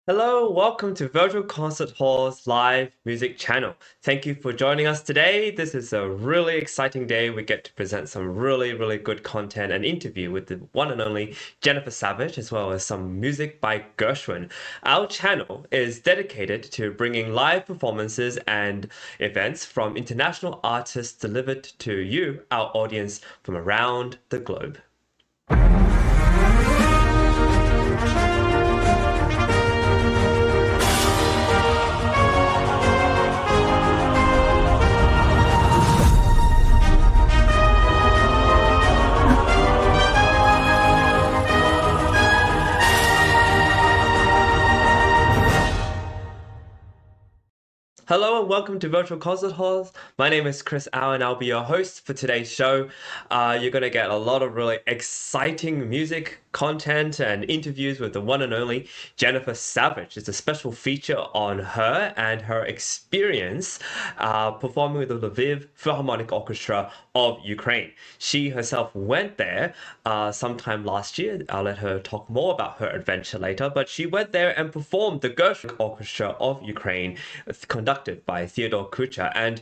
Hello, welcome to Virtual Concert Hall's live music channel. Thank you for joining us today. This is a really exciting day. We get to present some really good content and interview with the one and only Jennifer Savage, as well as some music by Gershwin. Our channel is dedicated to bringing live performances and events from international artists delivered to you, our audience, from around the globe. Hello and welcome to Virtual Concert Halls. My name is Chris Au and I'll be your host for today's show. You're going to get a lot of really exciting music content and interviews with the one and only Jennifer Savage. It's a special feature on her and her experience performing with the Lviv Philharmonic Orchestra of Ukraine. She herself went there sometime last year. I'll let her talk more about her adventure later, but she went there and performed the Gershwin Orchestra of Ukraine, conducted by Theodore Kucher. And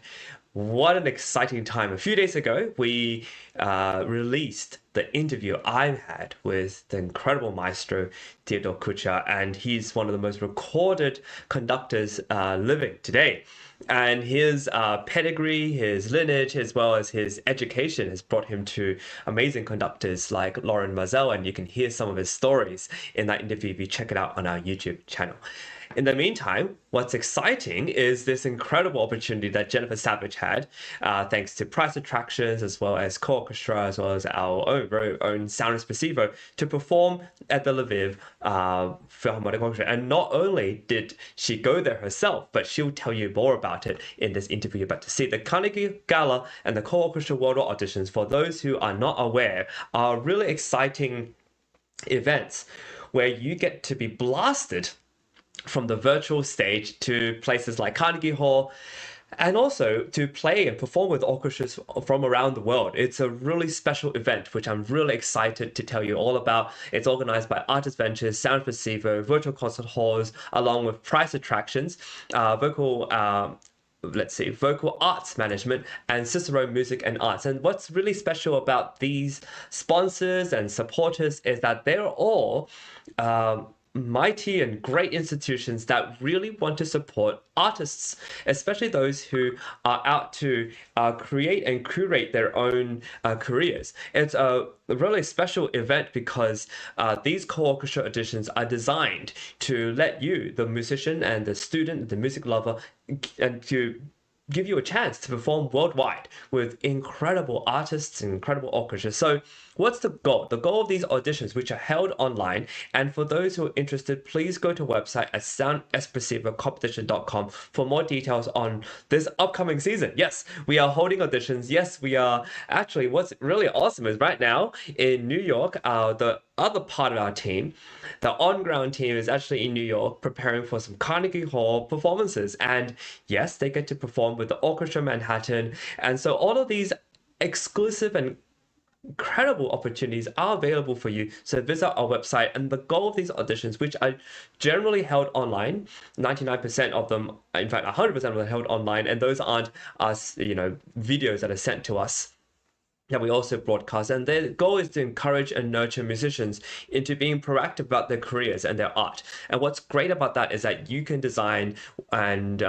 what an exciting time. A few days ago, we released the interview I had with the incredible maestro Theodore Kucher, and he's one of the most recorded conductors living today. And his pedigree, his lineage, as well as his education has brought him to amazing conductors like Lauren Mazel, and you can hear some of his stories in that interview if you check it out on our YouTube channel. In the meantime, what's exciting is this incredible opportunity that Jennifer Savage had, thanks to price attractions, as well as co-orchestra, as well as our very own Sound Espressivo, to perform at the Lviv Philharmonic Orchestra. And not only did she go there herself, but she'll tell you more about it in this interview you're about to see. The Carnegie Gala and the co-orchestra worldwide auditions, for those who are not aware, are really exciting events where you get to be blasted from the virtual stage to places like Carnegie Hall, and also to play and perform with orchestras from around the world. It's a really special event, which I'm really excited to tell you all about. It's organized by Artist Ventures, Sound Espressivo, Virtual Concert Halls, along with price attractions, vocal arts management, and Cicero Music and Arts. And what's really special about these sponsors and supporters is that they're all mighty and great institutions that really want to support artists, especially those who are out to create and curate their own careers. It's a really special event because these co-orchestra auditions are designed to let you, the musician and the student, the music lover, and to give you a chance to perform worldwide with incredible artists and incredible orchestras. So what's the goal? The goal of these auditions, which are held online, and for those who are interested, please go to our website at soundespressivocompetition.com for more details on this upcoming season. Yes, we are holding auditions. Yes, we are. Actually, what's really awesome is right now in New York, the other part of our team, the on-ground team, is actually in New York preparing for some Carnegie Hall performances. And yes, they get to perform with the Orchestra Manhattan. And so all of these exclusive and incredible opportunities are available for you. So visit our website, and the goal of these auditions, which are generally held online, 99% of them, in fact 100% of them are held online, and those aren't us, videos that are sent to us that we also broadcast. And their goal is to encourage and nurture musicians into being proactive about their careers and their art. And what's great about that is that you can design and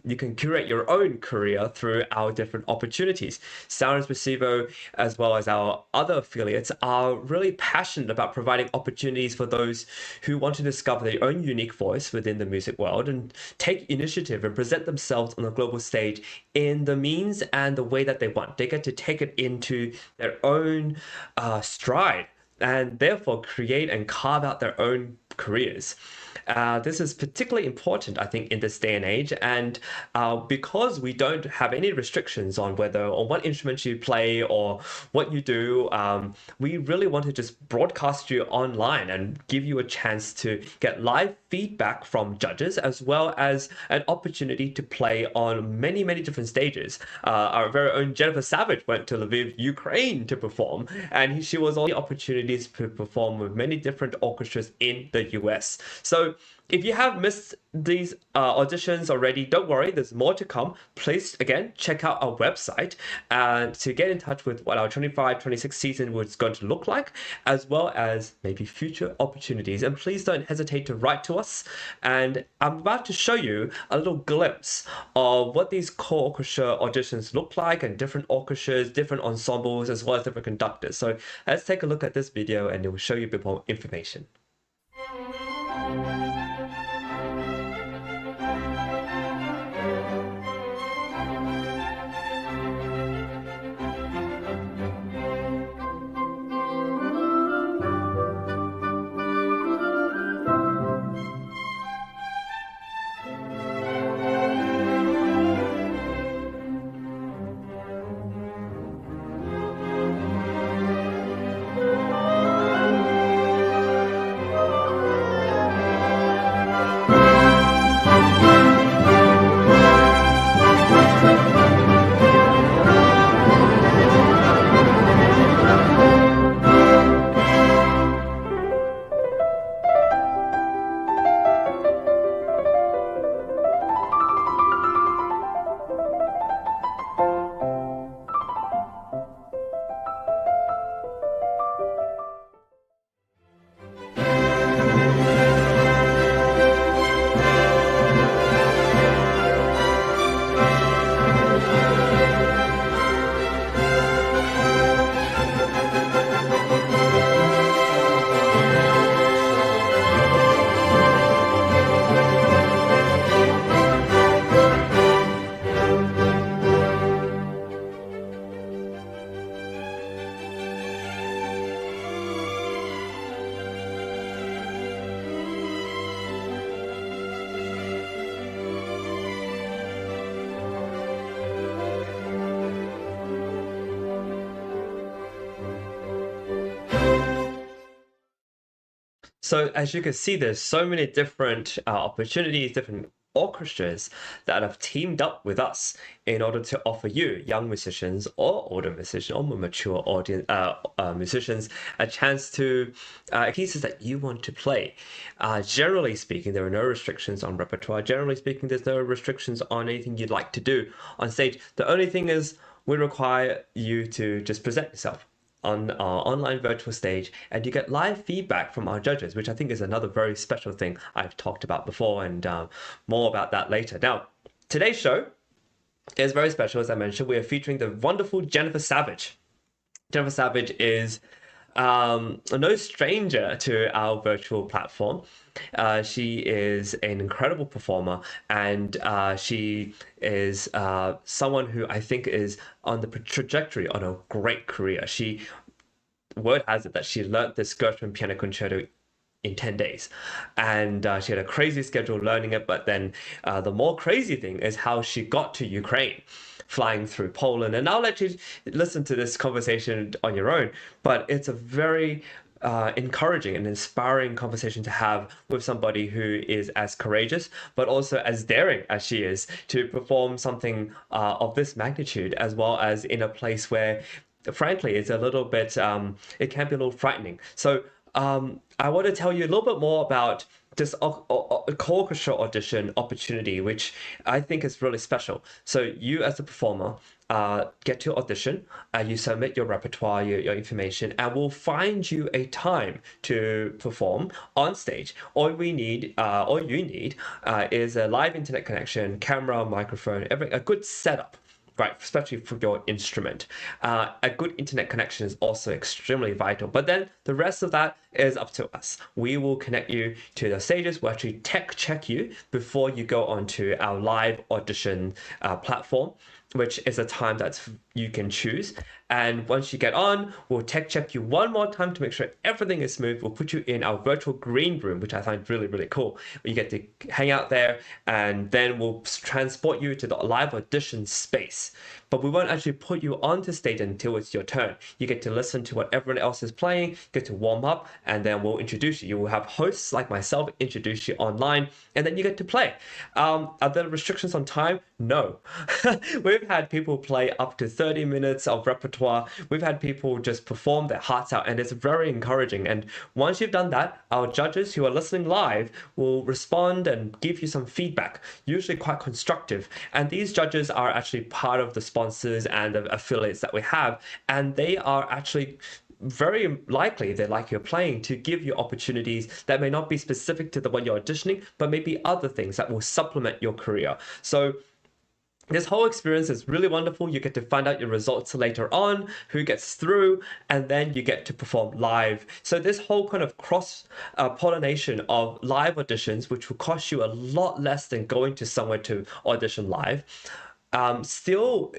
you can curate your own career through our different opportunities. Sound Espressivo, as well as our other affiliates, are really passionate about providing opportunities for those who want to discover their own unique voice within the music world and take initiative and present themselves on the global stage in the means and the way that they want. They get to take it into their own stride, and therefore create and carve out their own careers. This is particularly important, I think, in this day and age, and because we don't have any restrictions on what instrument you play or what you do, we really want to just broadcast you online and give you a chance to get live feedback from judges, as well as an opportunity to play on many different stages. Our very own Jennifer Savage went to Lviv, Ukraine to perform, and she was all the opportunities to perform with many different orchestras in the US. So if you have missed these auditions already, don't worry, there's more to come. Please, again, check out our website and to get in touch with what our 25-26 season was going to look like, as well as maybe future opportunities. And please don't hesitate to write to us. And I'm about to show you a little glimpse of what these core orchestra auditions look like, and different orchestras, different ensembles, as well as different conductors. So let's take a look at this video and it will show you a bit more information. So as you can see, there's so many different opportunities, different orchestras that have teamed up with us in order to offer you, young musicians or older musicians or more mature audience musicians, a chance to pieces that you want to play. Generally speaking, there are no restrictions on repertoire. Generally speaking, there's no restrictions on anything you'd like to do on stage. The only thing is we require you to just present yourself on our online virtual stage, and you get live feedback from our judges, which I think is another very special thing I've talked about before, and more about that later. Now, today's show is very special. As I mentioned, we are featuring the wonderful Jennifer Savage. Jennifer Savage is no stranger to our virtual platform. She is an incredible performer, and she is someone who I think is on the trajectory on a great career. Word has it that she learned this Gershwin piano concerto in 10 days, and she had a crazy schedule learning it. But then the more crazy thing is how she got to Ukraine, flying through Poland. And I'll let you listen to this conversation on your own, but it's a very encouraging and inspiring conversation to have with somebody who is as courageous but also as daring as she is to perform something of this magnitude, as well as in a place where frankly it's a little bit it can be a little frightening. So I want to tell you a little bit more about this orchestra audition opportunity, which I think is really special. So you as a performer get to audition, you submit your repertoire, your information, and we'll find you a time to perform on stage. All you need is a live internet connection, camera, microphone, a good setup. Right, especially for your instrument. A good internet connection is also extremely vital. But then the rest of that is up to us. We will connect you to the stages. We'll actually tech check you before you go onto our live audition platform, which is a time that you can choose. And once you get on, we'll tech check you one more time to make sure everything is smooth. We'll put you in our virtual green room, which I find really, really cool. You get to hang out there, and then we'll transport you to the live audition space. But we won't actually put you onto stage until it's your turn. You get to listen to what everyone else is playing, get to warm up, and then we'll introduce you. You will have hosts like myself introduce you online, and then you get to play. Are there restrictions on time? No. We've had people play up to 30 minutes of repertoire. We've had people just perform their hearts out, and it's very encouraging. And once you've done that, our judges who are listening live will respond and give you some feedback, usually quite constructive. And these judges are actually part of the sponsors and the affiliates that we have, and they are actually very likely they like your playing to give you opportunities that may not be specific to the one you're auditioning, but maybe other things that will supplement your career. So this whole experience is really wonderful. You get to find out your results later on, who gets through, and then you get to perform live. So this whole kind of cross pollination of live auditions, which will cost you a lot less than going to somewhere to audition live, still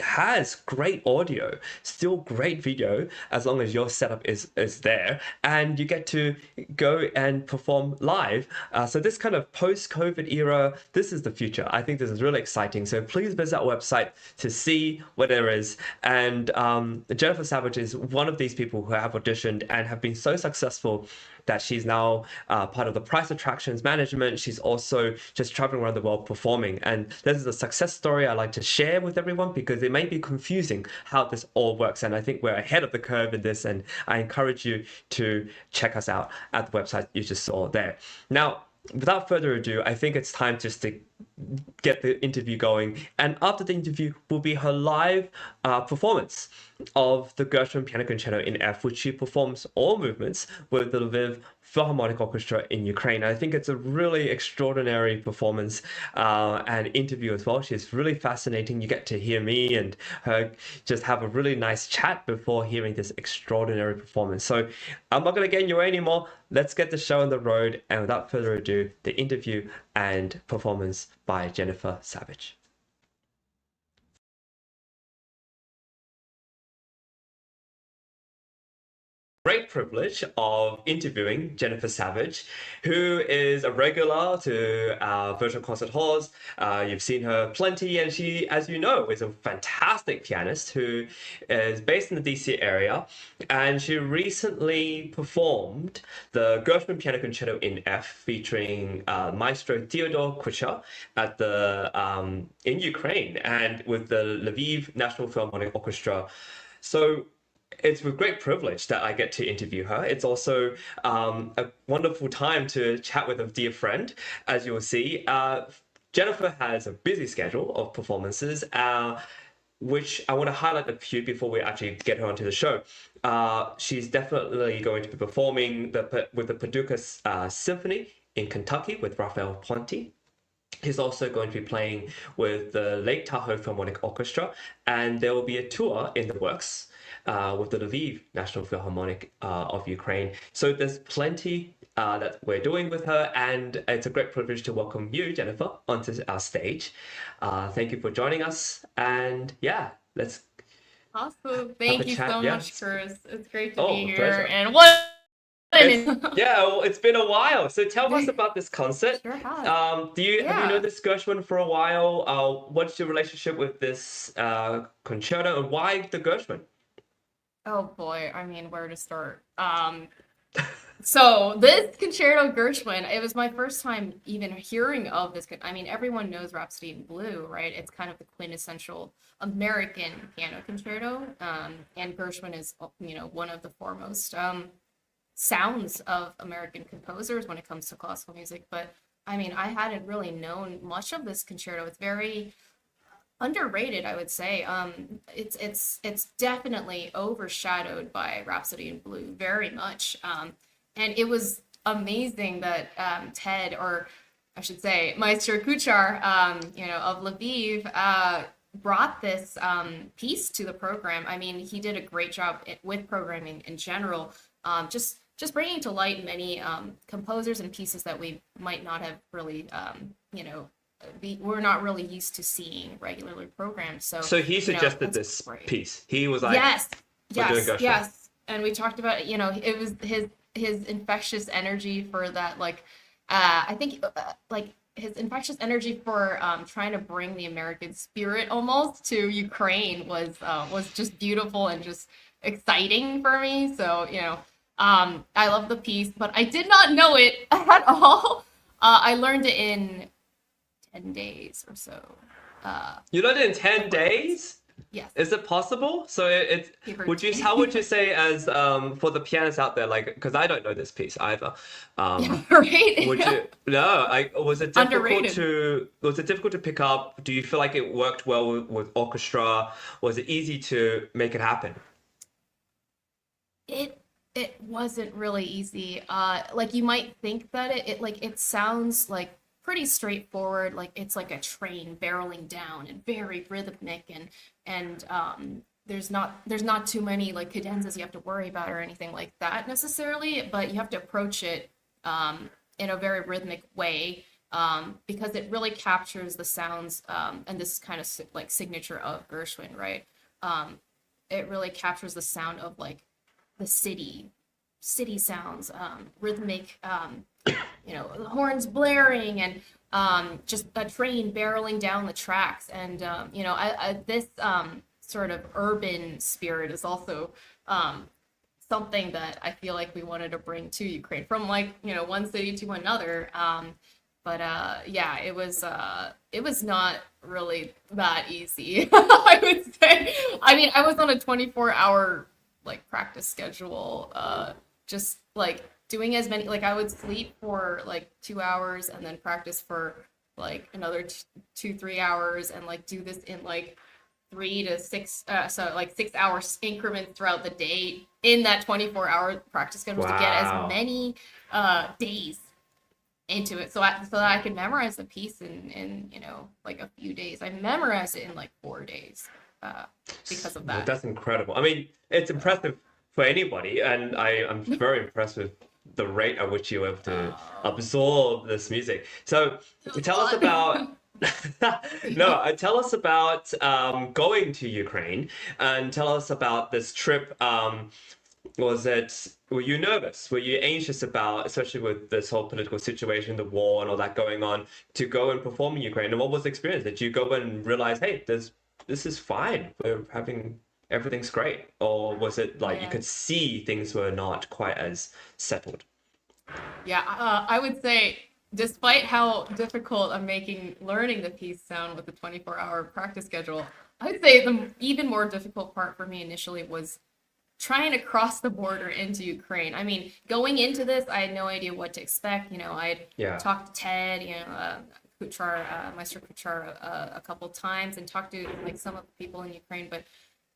has great audio, still great video, as long as your setup is there, and you get to go and perform live. So this kind of post-COVID era, this is the future. I think this is really exciting. So please visit our website to see what there is. And Jennifer Savage is one of these people who have auditioned and have been so successful that she's now part of the price attractions management. She's also just traveling around the world performing. And this is a success story I like to share with everyone because it may be confusing how this all works. And I think we're ahead of the curve in this. And I encourage you to check us out at the website you just saw there. Now, without further ado, I think it's time just to get the interview going. And after the interview will be her live performance of the Gershwin Piano Concerto in F, which she performs all movements with the Lviv Philharmonic Orchestra in Ukraine. I think it's a really extraordinary performance and interview as well. She's really fascinating. You get to hear me and her just have a really nice chat before hearing this extraordinary performance. So I'm not going to get in your way anymore. Let's get the show on the road. And without further ado, the interview and performance by Jennifer Savage. Great privilege of interviewing Jennifer Savage, who is a regular to our virtual concert halls. You've seen her plenty, and she, as you know, is a fantastic pianist who is based in the DC area, and she recently performed the Gershwin Piano Concerto in F featuring Maestro Theodore Kucher at the in Ukraine and with the Lviv National Philharmonic Orchestra. So it's with great privilege that I get to interview her. It's also a wonderful time to chat with a dear friend, as you will see. Jennifer has a busy schedule of performances, which I want to highlight a few before we actually get her onto the show. She's definitely going to be performing with the Paducah Symphony in Kentucky with Raphael Ponti. He's also going to be playing with the Lake Tahoe Philharmonic Orchestra, and there will be a tour in the works with the Lviv National Philharmonic of Ukraine. So there's plenty that we're doing with her, and it's a great privilege to welcome you, Jennifer, onto our stage. Thank you for joining us, and yeah, let's awesome. Thank you so much, Chris. It's great to be here. Pleasure. And what? Yeah, well, it's been a while. So tell us about this concert. Sure has. Have you known this Gershwin for a while? What's your relationship with this concerto, and why the Gershwin? Oh boy, I mean, where to start? So this concerto Gershwin, it was my first time even hearing of this. I mean, everyone knows Rhapsody in Blue, right? It's kind of the quintessential American piano concerto, and Gershwin is, one of the foremost sounds of American composers when it comes to classical music. But I mean, I hadn't really known much of this concerto. It's very underrated, I would say. It's definitely overshadowed by Rhapsody in Blue very much. And it was amazing that Ted, or I should say Maestro Kuchar, of Lviv, brought this piece to the program. I mean, he did a great job with programming in general, just bringing to light many composers and pieces that we might not have really, we're not really used to seeing regularly programmed. So he suggested this piece. He was like, yes. And we talked about, it was his infectious energy for that, I think, his infectious energy for trying to bring the American spirit almost to Ukraine was just beautiful and just exciting for me. So, I love the piece, but I did not know it at all. I learned it in 10 days or so. You learned it in 10 days? Yes. Is it possible? So it's would you Paper. how would you say as for the pianists out there, like because I don't know this piece either. Yeah, Would right. you no, like Underrated. was it difficult to pick up? Do you feel like it worked well with orchestra? Was it easy to make it happen? It it wasn't really easy. Like you might think that it sounds like pretty straightforward, like it's like a train barreling down and very rhythmic and there's not too many like cadenzas you have to worry about or anything like that necessarily, but you have to approach it in a very rhythmic way because it really captures the sounds and this is kind of like signature of Gershwin, right? Um, it really captures the sound of like the city sounds, rhythmic, horns blaring and just a train barreling down the tracks. And this sort of urban spirit is also something that I feel like we wanted to bring to Ukraine from like one city to another. But it was not really that easy. I would say. I mean, I was on a 24-hour like practice schedule, just like doing as many like I would sleep for like 2 hours and then practice for like another 2 3 hours and like do this in like 3 to 6 so like 6 hour increments throughout the day in that 24-hour practice schedule to get as Wow. many days into it so that I could memorize the piece in like a few days. I memorized it in like 4 days uh because of Well, that. that's incredible. I mean, it's impressive for anybody, and I'm very impressed with the rate at which you were able to absorb this music. So It was a tell us about lot. no, Yeah. tell us about going to Ukraine and tell us about this trip. Were you nervous? Were you anxious about, especially with this whole political situation, the war and all that going on, to go and perform in Ukraine? And what was the experience? Did you go and realize, hey, this is fine. We're having everything's great, or was it like you Yeah. could see things were not quite as settled? Yeah, I would say, despite how difficult I'm making learning the piece sound with the 24-hour practice schedule, I would say the even more difficult part for me initially was trying to cross the border into Ukraine. I mean, going into this, I had no idea what to expect. I'd Yeah, talked to Ted, Kuchar, Maestro Kuchar, a couple times, and talked to like some of the people in Ukraine. But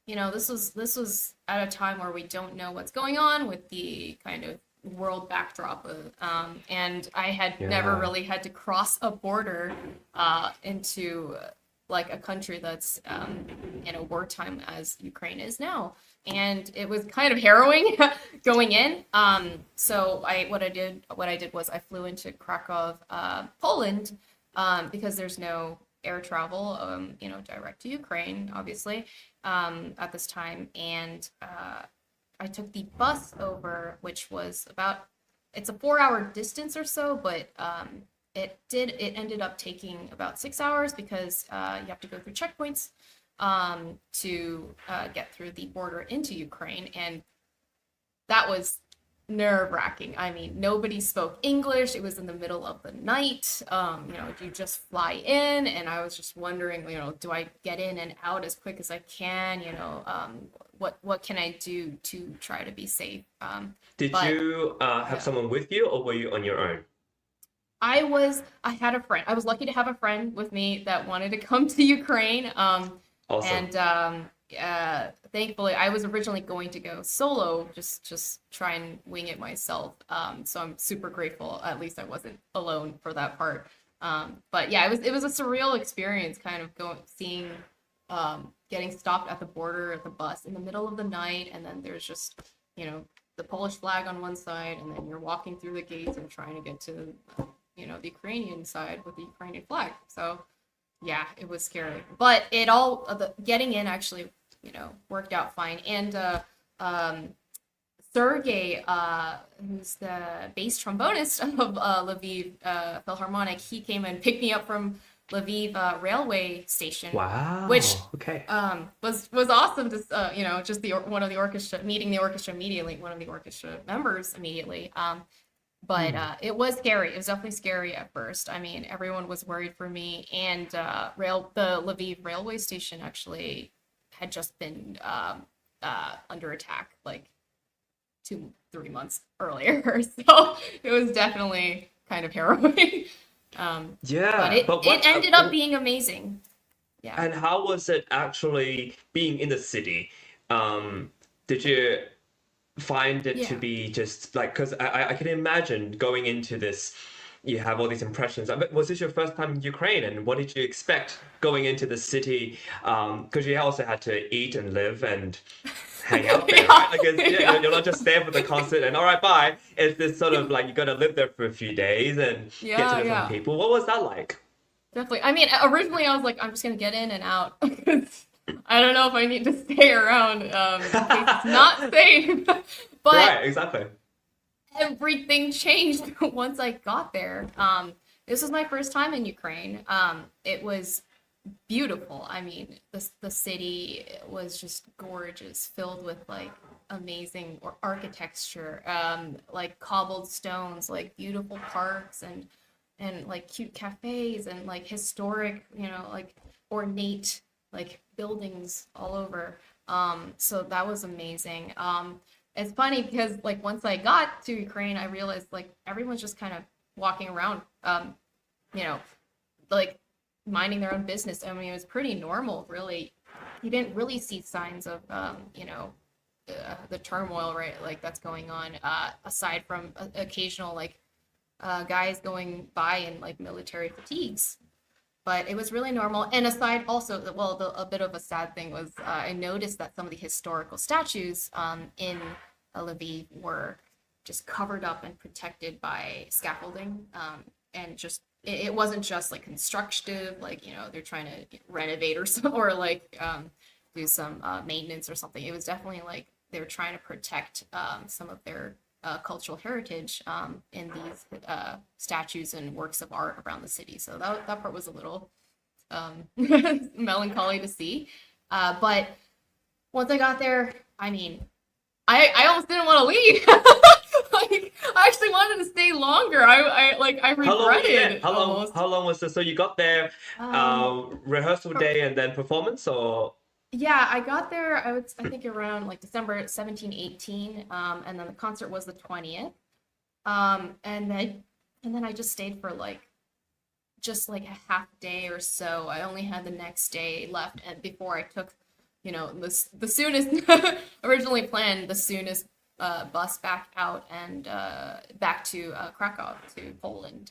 this was at a time where we don't know what's going on with the kind of world backdrop and I had never yeah. really had to cross a border into like a country that's in a wartime as Ukraine is now, and it was kind of harrowing going in. So what I did was I flew into Krakow, Poland, because there's no air travel, direct to Ukraine, obviously, at this time, and I took the bus over, which was it's a 4 hour distance or so, but it ended up taking about 6 hours because you have to go through checkpoints to get through the border into Ukraine, and that was nerve wracking. I mean, nobody spoke English. It was in the middle of the night. You just fly in, and I was just wondering, do I get in and out as quick as I can? What can I do to try to be safe? Did But you have yeah, someone with you, or were you on your own? I had a friend. I was lucky to have a friend with me that wanted to come to Ukraine. Awesome. And Thankfully, I was originally going to go solo, just try and wing it myself. So I'm super grateful. At least I wasn't alone for that part. But yeah, it was a surreal experience, kind of getting stopped at the border at the bus in the middle of the night, and then there's just you know the Polish flag on one side, and then you're walking through the gates and trying to get to the Ukrainian side with the Ukrainian flag. So yeah, it was scary, but getting in actually worked out fine. And um, Sergey, who's the bass trombonist of Lviv Philharmonic, he came and picked me up from Lviv railway station, which Wow. Okay. was awesome to just one of the orchestra meeting the orchestra immediately, one of the orchestra members immediately. But Hmm. it was scary. It was definitely scary at first. I mean, everyone was worried for me, and the Lviv railway station actually had just been under attack like 2-3 months earlier. So it was definitely kind of harrowing. But Yeah, but it what ended up being amazing. Yeah. and how was it actually being in the city? Did you find it to Yeah. be just like, because I can imagine going into this, you have all these impressions. Was this your first time in Ukraine, and what did you expect going into the city? Because you also had to eat and live and hang out there, Yeah. right? Like, Yeah. you're not just there for the concert and all right, bye. It's this sort of like you got to live there for a few days and get to Yeah, know some yeah. people. What was that like? Definitely. I mean, originally I was like, I'm just gonna get in and out. I don't know if I need to stay around in case it's not safe. But Right, exactly. everything changed once I got there. This was my first time in Ukraine. It was beautiful. I mean, the city was just gorgeous, filled with like amazing architecture, like cobbled stones, like beautiful parks and like cute cafes and like historic, like ornate like buildings all over. So that was amazing. It's funny because like once I got to Ukraine, I realized like everyone's just kind of walking around, you know, like minding their own business. I mean, it was pretty normal, really. You didn't really see signs of, the turmoil, right? Like that's going on, aside from occasional like guys going by in like military fatigues. But it was really normal. And aside also, well, a bit of a sad thing was I noticed that some of the historical statues in Lviv were just covered up and protected by scaffolding. And just it wasn't just like constructive, like they're trying to renovate or some, or like do some maintenance or something. It was definitely like they were trying to protect some of their cultural heritage in these statues and works of art around the city. So that part was a little melancholy to see. But once I got there, I mean, I almost didn't want to leave. Like I actually wanted to stay longer. I How long were you there? regretted almost. How long was this? So you got there, Um, rehearsal day and then performance, or Yeah, I got there, I think around like December 17, 18, and then the concert was the 20th. And then I just stayed for like just like a half day or so. I only had the next day left and before I took, the soonest originally planned the soonest bus back out and back to Krakow to Poland.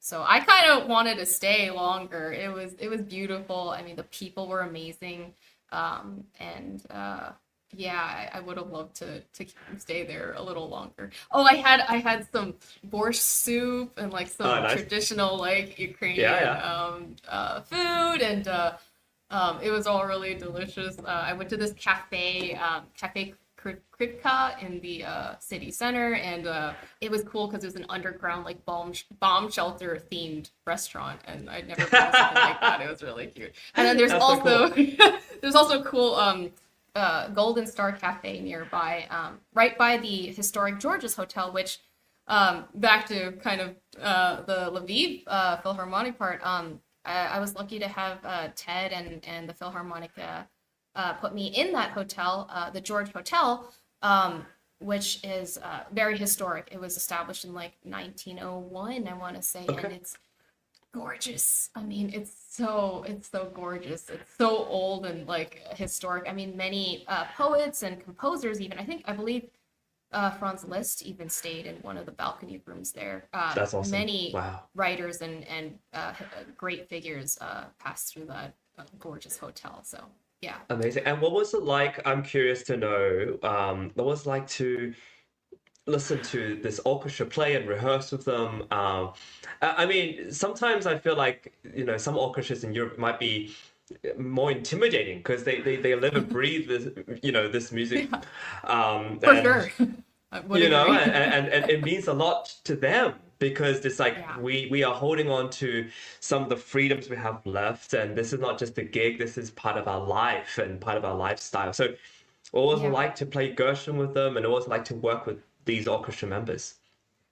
So I kind of wanted to stay longer. It was beautiful. I mean, the people were amazing, and yeah, I would have loved to stay there a little longer. Oh, I had some borscht soup and like oh, some nice. traditional like Ukrainian Yeah, food, and it was all really delicious. I went to this cafe Kritka in the city center, and it was cool because it was an underground like bomb shelter themed restaurant, and I'd never been to something like that. It was really cute. And then yeah. there's That's so also cool. there's also a cool Golden Star Cafe nearby, right by the historic George's Hotel, which back to kind of the Lviv Philharmonic part. I was lucky to have Ted and the Philharmonic put me in that hotel, the George Hotel, which is very historic. It was established in like 1901, I want to say, and Okay. it's gorgeous. I mean, it's so gorgeous. It's so old and like historic. I mean, many poets and composers, even I believe Franz Liszt even stayed in one of the balcony rooms there. That's awesome. Many Wow. writers and great figures passed through that gorgeous hotel. So yeah. Amazing. And what was it like? I'm curious to know, what was it like to listen to this orchestra play and rehearse with them? I mean, sometimes I feel like, some orchestras in Europe might be more intimidating because they live and breathe this, this music. Yeah, for And sure. I would agree. and it means a lot to them because it's like Yeah. we are holding on to some of the freedoms we have left, and this is not just a gig, this is part of our life and part of our lifestyle. So what was it Yeah. like to play Gershwin with them, and what was it like to work with these orchestra members?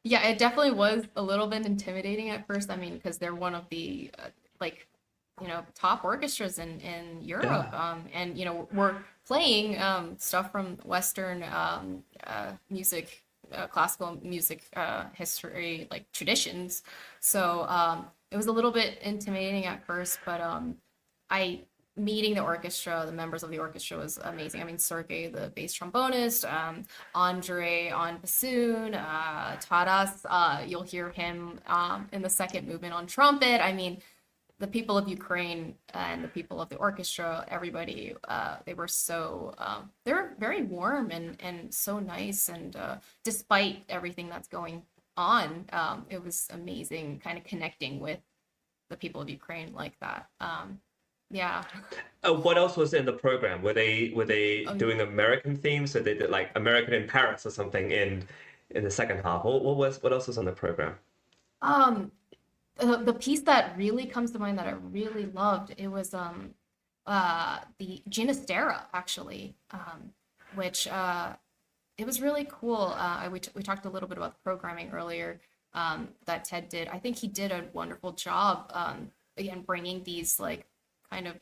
Yeah, it definitely was a little bit intimidating at first. I mean, because they're one of the like top orchestras in Europe. Yeah. And we're playing stuff from Western music, classical music history, like traditions. So it was a little bit intimidating at first, but I meeting the orchestra, the members of the orchestra was amazing. I mean, Sergey, the bass trombonist, Andre on bassoon, Taras, you'll hear him in the second movement on trumpet. I mean, the people of Ukraine and the people of the orchestra, everybody, they were very warm and so nice. And despite everything that's going on, it was amazing kind of connecting with the people of Ukraine like that. Yeah. What else was in the program? Were they Um, doing American themes? So they did like American in Paris or something in the second half. What else was on the program? um, the piece that really comes to mind that I really loved, it was the Ginastera actually, which it was really cool. We talked a little bit about the programming earlier that Ted did. I think he did a wonderful job again bringing these like kind of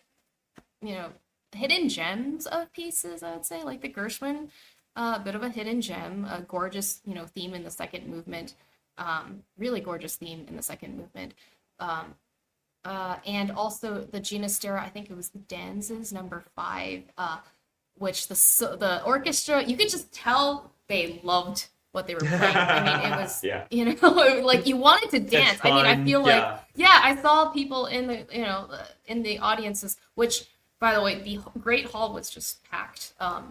you know hidden gems of pieces. I would say like the Gershwin, a bit of a hidden gem, a gorgeous theme in the second movement, really gorgeous theme in the second movement. Um, and also the Ginastera, I think it was the Danzas number 5, which the orchestra, you could just tell they loved what they were playing. I mean, it was, Yeah. like you wanted to dance. It's I mean, I fun. feel like, Yeah. yeah, I saw people in the, in the audiences, which, by the way, the Great Hall was just packed. Mm.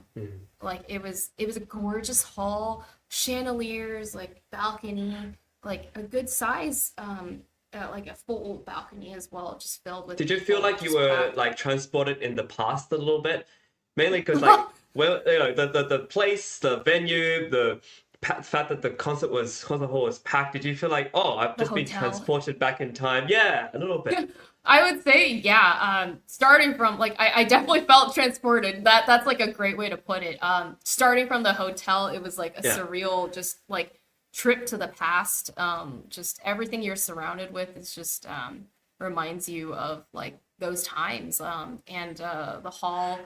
Like it was a gorgeous hall, chandeliers, like balcony, like a good size, like a full balcony as well, just filled with Did you feel people, like you just were packed. like transported in the past a little bit? Mainly because like well, the place, the venue, the fact that the concert hall was packed. Did you feel like, oh, I've The just been hotel. transported back in time? Yeah, a little bit. I would say, yeah. Starting from like, I definitely felt transported. That's like a great way to put it. Starting from the hotel, it was like a Yeah. surreal, just like trip to the past. Just everything you're surrounded with is just reminds you of like those times. And the hall,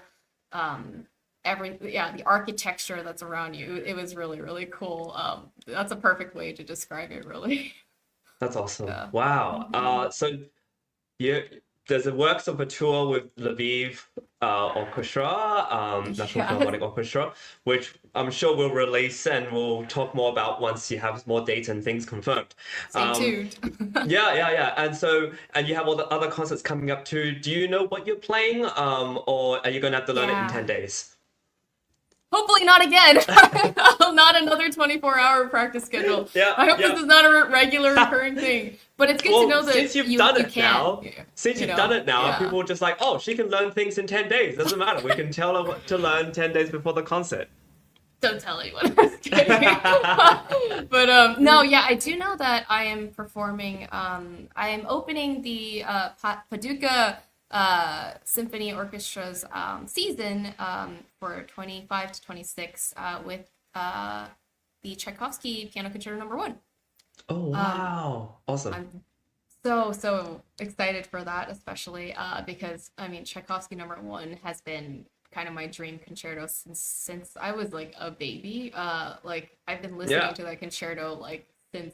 yeah, the architecture that's around you. It was really, really cool. That's a perfect way to describe it, really. That's awesome. Yeah. Wow. Mhm. So you there's a works of a tour with Lviv Orchestra, National Yes. Philharmonic Orchestra, which I'm sure we'll release and we'll talk more about once you have more dates and things confirmed. Stay Um, tuned. yeah. And you have all the other concerts coming up too. Do you know what you're playing? Or are you gonna have to learn it in Yeah. 10 days? Hopefully not again. Not another 24-hour practice schedule. Yeah, I hope yeah. this is not a regular recurring thing. But it's good to Well, know since that you've you done you it can, now, since you you've done know. it now, Yeah. people are just like, oh, she can learn things in 10 days. Doesn't matter. We can tell her what to learn 10 days before the concert. Don't tell anyone. I'm just kidding. But no, yeah, I do know that I am performing. I am opening the Paducah Symphony Orchestra's season for 25 to 26 with the Tchaikovsky Piano Concerto Number 1. Oh, Um, wow. Awesome. I'm so excited for that, especially because I mean Tchaikovsky number 1 has been kind of my dream concerto since I was like a baby. Like I've been Yeah. listening to that concerto like since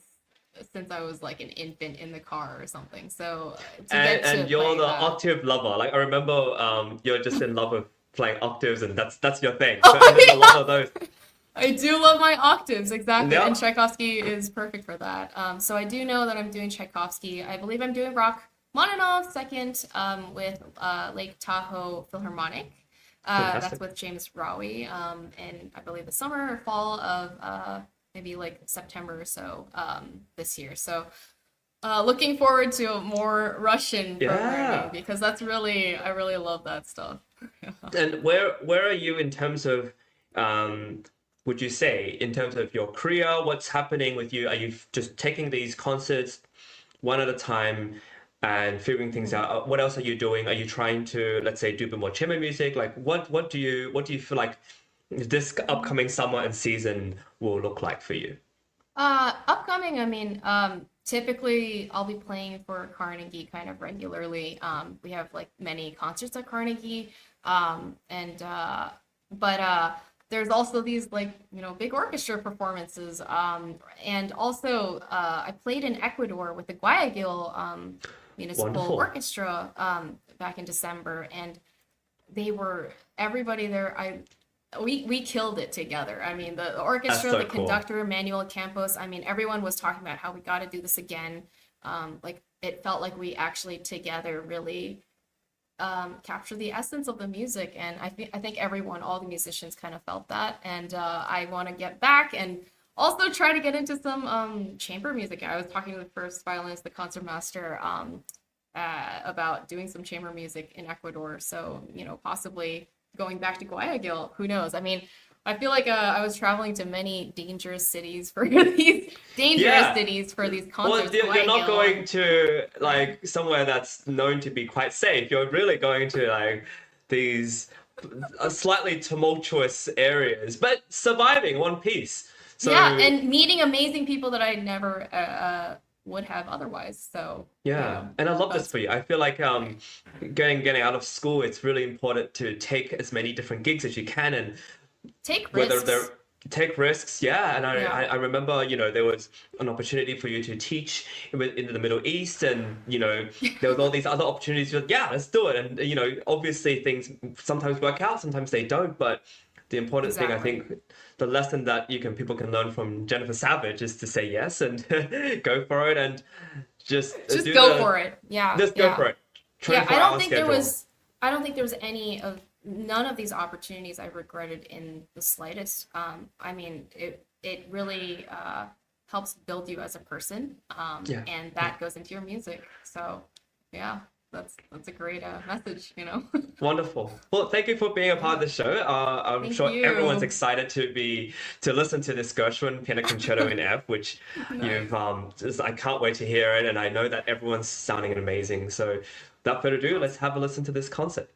I was like an infant in the car or something. So to And get to and you're play the that. octave lover. Like I remember you're just in love with playing octaves and that's your thing. So and there's a lot Oh of those. yeah, I do love my octaves, exactly, and Yeah. Tchaikovsky is perfect for that. So I do know that I'm doing Tchaikovsky. I believe I'm doing Rachmaninoff second with Lake Tahoe Philharmonic. That's Fantastic. with James Rowie, and I believe the summer or fall of maybe like September or so this year. So looking forward to more Russian programming Yeah. because I really love that stuff. And where are you in terms of um would you say in terms of your career, what's happening with you? Are you just taking these concerts one at a time and figuring things out? What else are you doing? Are you trying to, let's say, do a bit more chamber music? Like what do you feel like this upcoming summer and season will look like for you? Upcoming, I mean, typically I'll be playing for Carnegie kind of regularly. We have like many concerts at Carnegie, and but there's also these like big orchestra performances. And also I played in Ecuador with the Guayaquil Municipal Wonderful. Orchestra back in December, and they were everybody there. We killed it together. I mean, the That's orchestra, so the cool. conductor, Manuel Campos. I mean, everyone was talking about how we got to do this again. Like it felt like we actually together really captured the essence of the music, and I think everyone, all the musicians, kind of felt that. And I want to get back and also try to get into some chamber music. I was talking to the first violinist, the concertmaster, about doing some chamber music in Ecuador. So, possibly going back to Guayaquil, who knows? I mean, I feel like I was traveling to many dangerous cities for these dangerous Yeah. cities for these Well, concerts, you're not Guayaquil, going and to yeah, like somewhere that's known to be quite safe. You're really going to like these slightly tumultuous areas, but surviving in one piece. yeah, So and meeting amazing people that I never would have otherwise. So, yeah, and I love this that's for you. I feel like great. getting out of school, it's really important to take as many different gigs as you can, and Take whether risks. they're take risks, yeah. And Yeah. I remember, there was an opportunity for you to teach in the Middle East, and there was all these other opportunities. You're like, yeah, let's do it. And obviously things sometimes work out, sometimes they don't. But the important thing, I Exactly. think, the lesson that people can learn from Jennifer Savage is to say yes and go for it, and just Just do go the for it. Yeah, just go yeah. for it. Yeah, 24-hour schedule. I don't think there was any of none of these opportunities I regretted in the slightest. I mean, it really helps build you as a person, Yeah. and Yeah. that goes into your music. So, yeah, that's a great message. Wonderful. Well, thank you for being a part Yeah, of the show. I'm thank sure everyone's you. excited to listen to this Gershwin Piano Concerto in F, which Nice. you've I can't wait to hear it, and I know that everyone's sounding amazing. So, without further ado, let's Awesome. have a listen to this concert.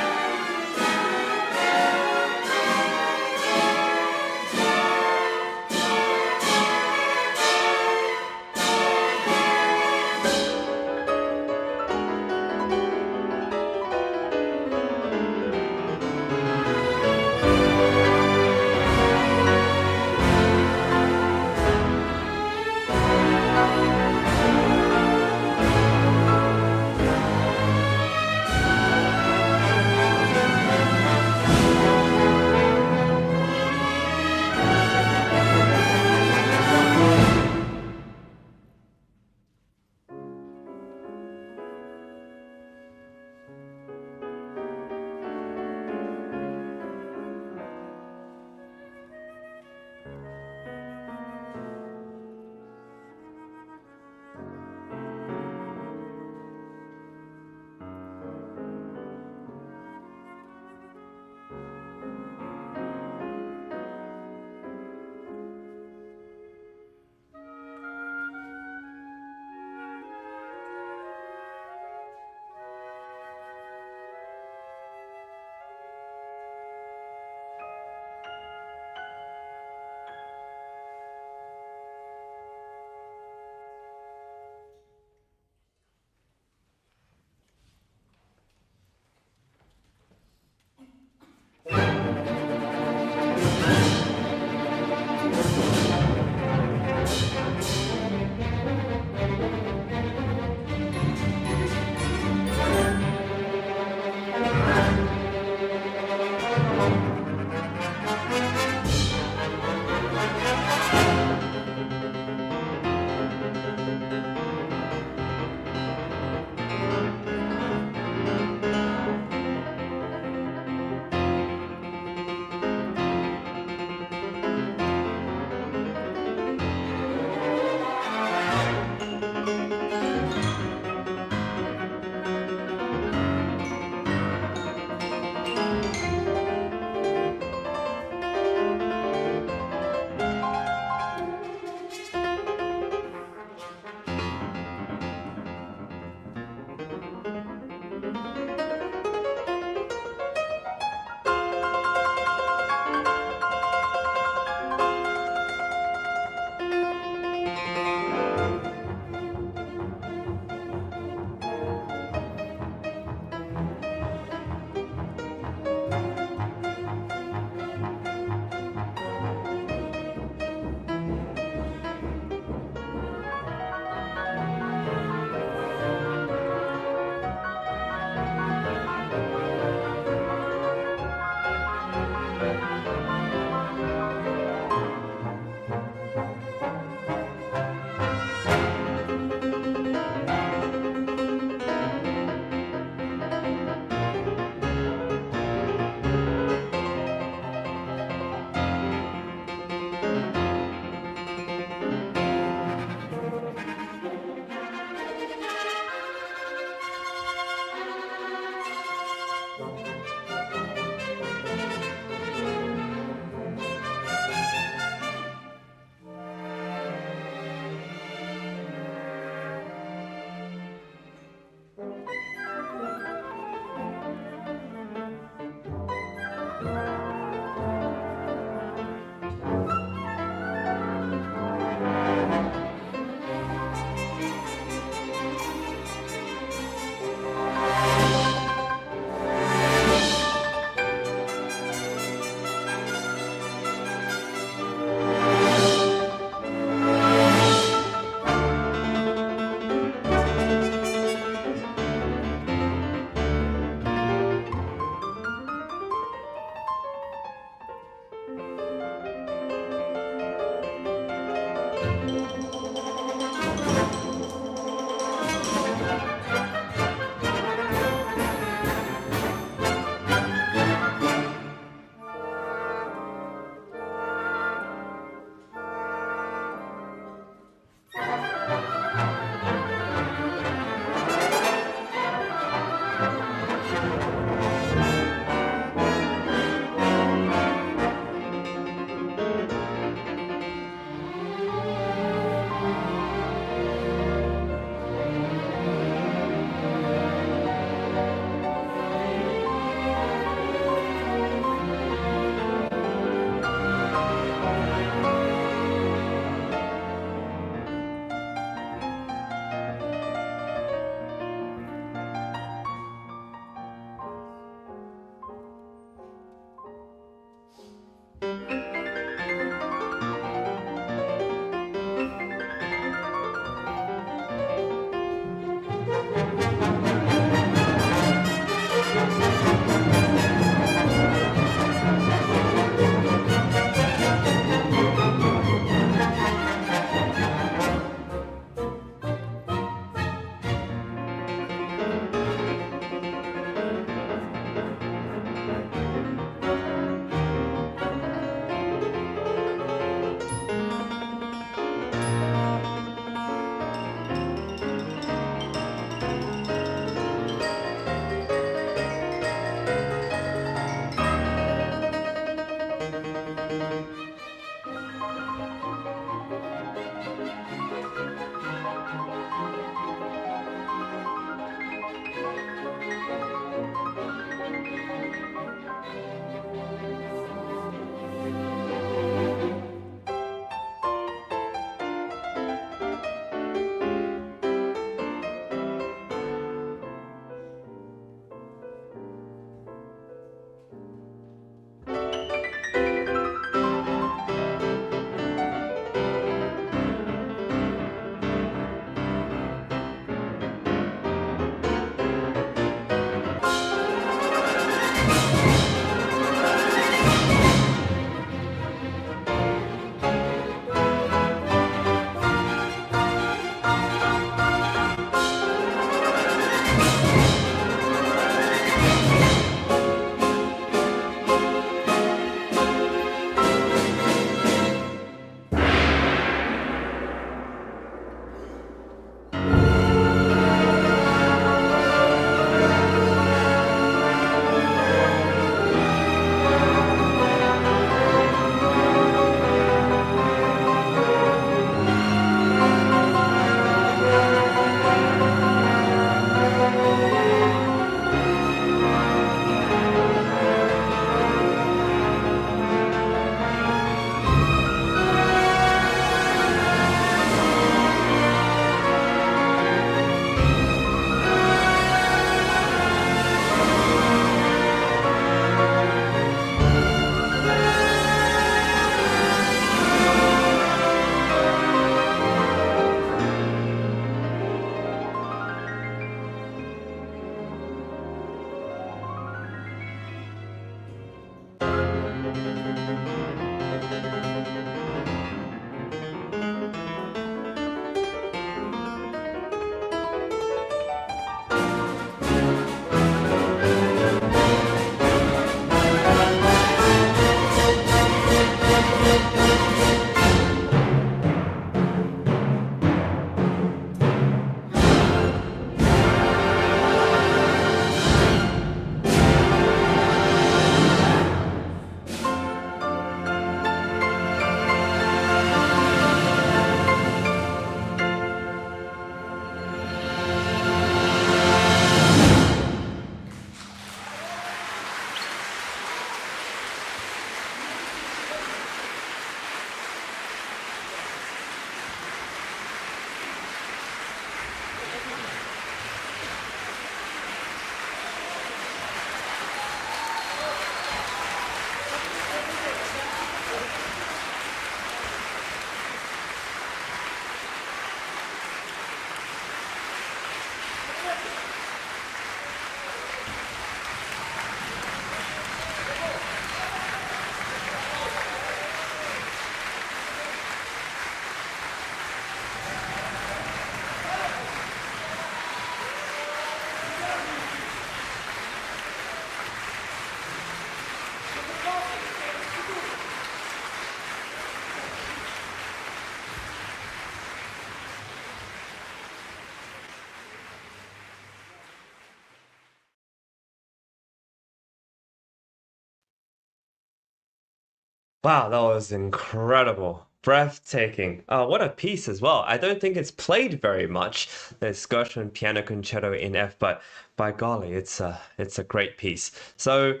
Wow, that was incredible. Breathtaking. What a piece as well. I don't think it's played very much, this Gershwin Piano Concerto in F, but by golly, it's a great piece. So,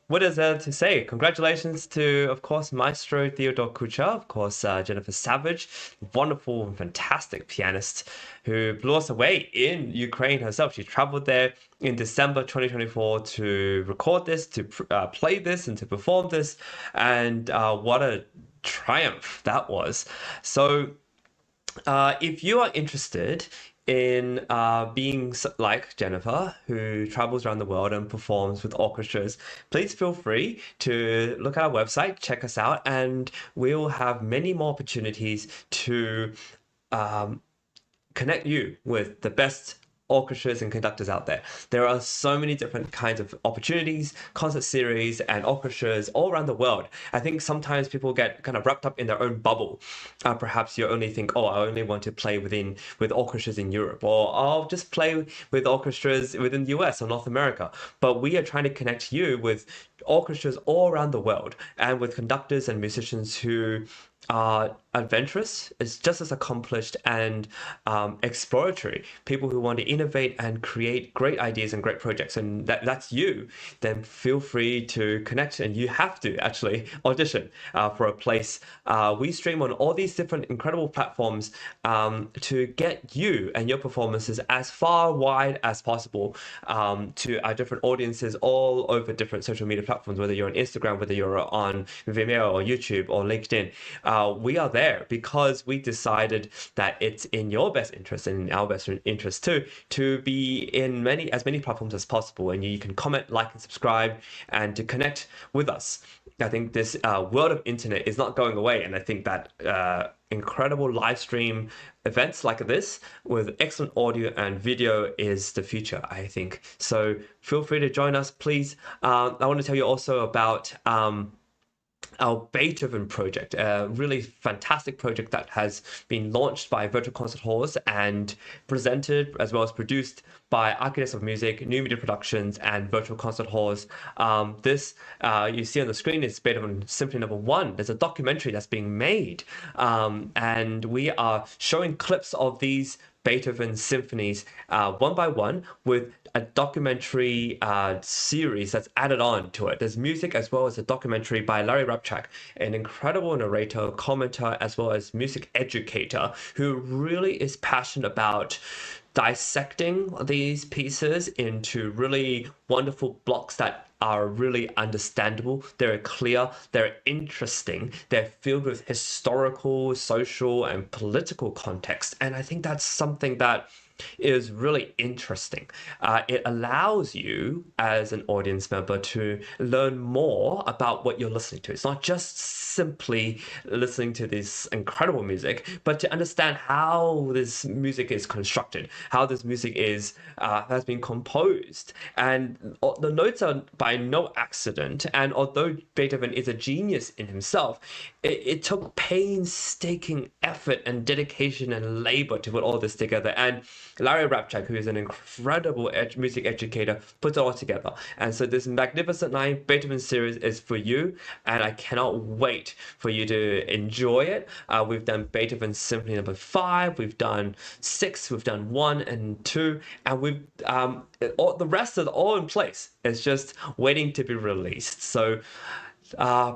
what is there to say? Congratulations to, of course, Maestro Theodore Kucher, of course, Jennifer Savage, wonderful and fantastic pianist who blew us away in Ukraine herself. She traveled there in December 2024 to record this, to play this, and to perform this. And what a triumph that was. So, if you are interested in being like Jennifer, who travels around the world and performs with orchestras, please feel free to look at our website, check us out, and we'll have many more opportunities to um, connect you with the best orchestras and conductors out there. There are so many different kinds of opportunities, concert series, and orchestras all around the world. I think sometimes people get kind of wrapped up in their own bubble. Perhaps you only think, oh, I only want to play with orchestras in Europe, or I'll just play with orchestras within the US or North America. But we are trying to connect you with orchestras all around the world and with conductors and musicians who are adventurous, is just as accomplished and exploratory. People who want to innovate and create great ideas and great projects, and that's you. Then feel free to connect, and you have to actually audition for a place. We stream on all these different incredible platforms to get you and your performances as far wide as possible to our different audiences all over different social media platforms, whether you're on Instagram, whether you're on Vimeo or YouTube or LinkedIn. We are there because we decided that it's in your best interest and in our best interest too to be in as many platforms as possible, and you can comment, like, and subscribe, and to connect with us. I think this world of internet is not going away, and I think that incredible live stream events like this with excellent audio and video is the future, I think. So feel free to join us, please. I want to tell you also about our Beethoven project, a really fantastic project that has been launched by Virtual Concert Halls and presented as well as produced by Architects of Music, New Media Productions, and Virtual Concert Halls. This you see on the screen is Beethoven Symphony Number 1. There's a documentary that's being made, and we are showing clips of these Beethoven symphonies one by one with a documentary series that's added on to it. There's music as well as a documentary by Larry Rabchak, an incredible narrator, commentator, as well as music educator who really is passionate about dissecting these pieces into really wonderful blocks that are really understandable. They're clear, they're interesting, they're filled with historical, social, and political context. And I think that's something that is really interesting. It allows you as an audience member to learn more about what you're listening to. It's not just simply listening to this incredible music, but to understand how this music is constructed, how this music is has been composed. And the notes are by no accident. And although Beethoven is a genius in himself, it took painstaking effort and dedication and labor to put all this together. And Larry Rabchak, who is an incredible music educator, puts it all together. And so this Magnificent Nine Beethoven series is for you, and I cannot wait for you to enjoy it. We've done Beethoven Symphony Number 5, we've done 6, we've done 1 and 2, and we've the rest is all in place. It's just waiting to be released. So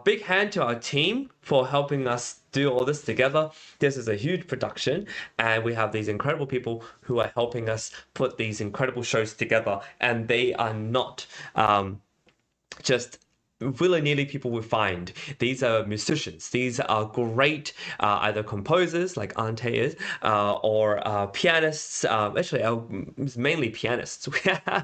big hand to our team for helping us do all this together. This is a huge production, and we have these incredible people who are helping us put these incredible shows together, and they are not just willy-nilly people we find. These are musicians. These are great either composers like Ante is or pianists. Actually, mainly pianists.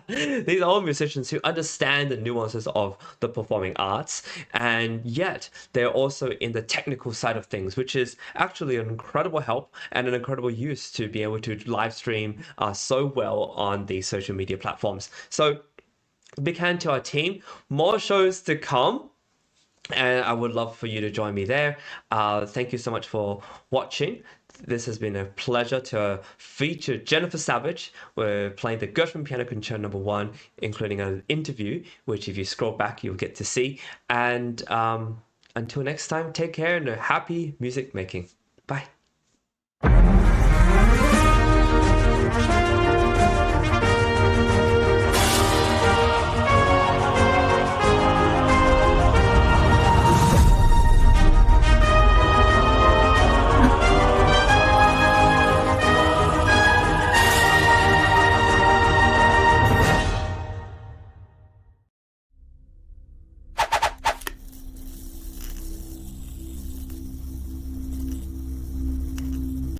These are all musicians who understand the nuances of the performing arts, and yet they're also in the technical side of things, which is actually an incredible help and an incredible use to be able to live stream so well on these social media platforms. So big hand to our team. More shows to come, and I would love for you to join me there. Thank you so much for watching. This has been a pleasure to feature Jennifer Savage. We're playing the Gershwin Piano Concerto Number 1, including an interview, which if you scroll back, you'll get to see. And until next time, take care and happy music making. Bye.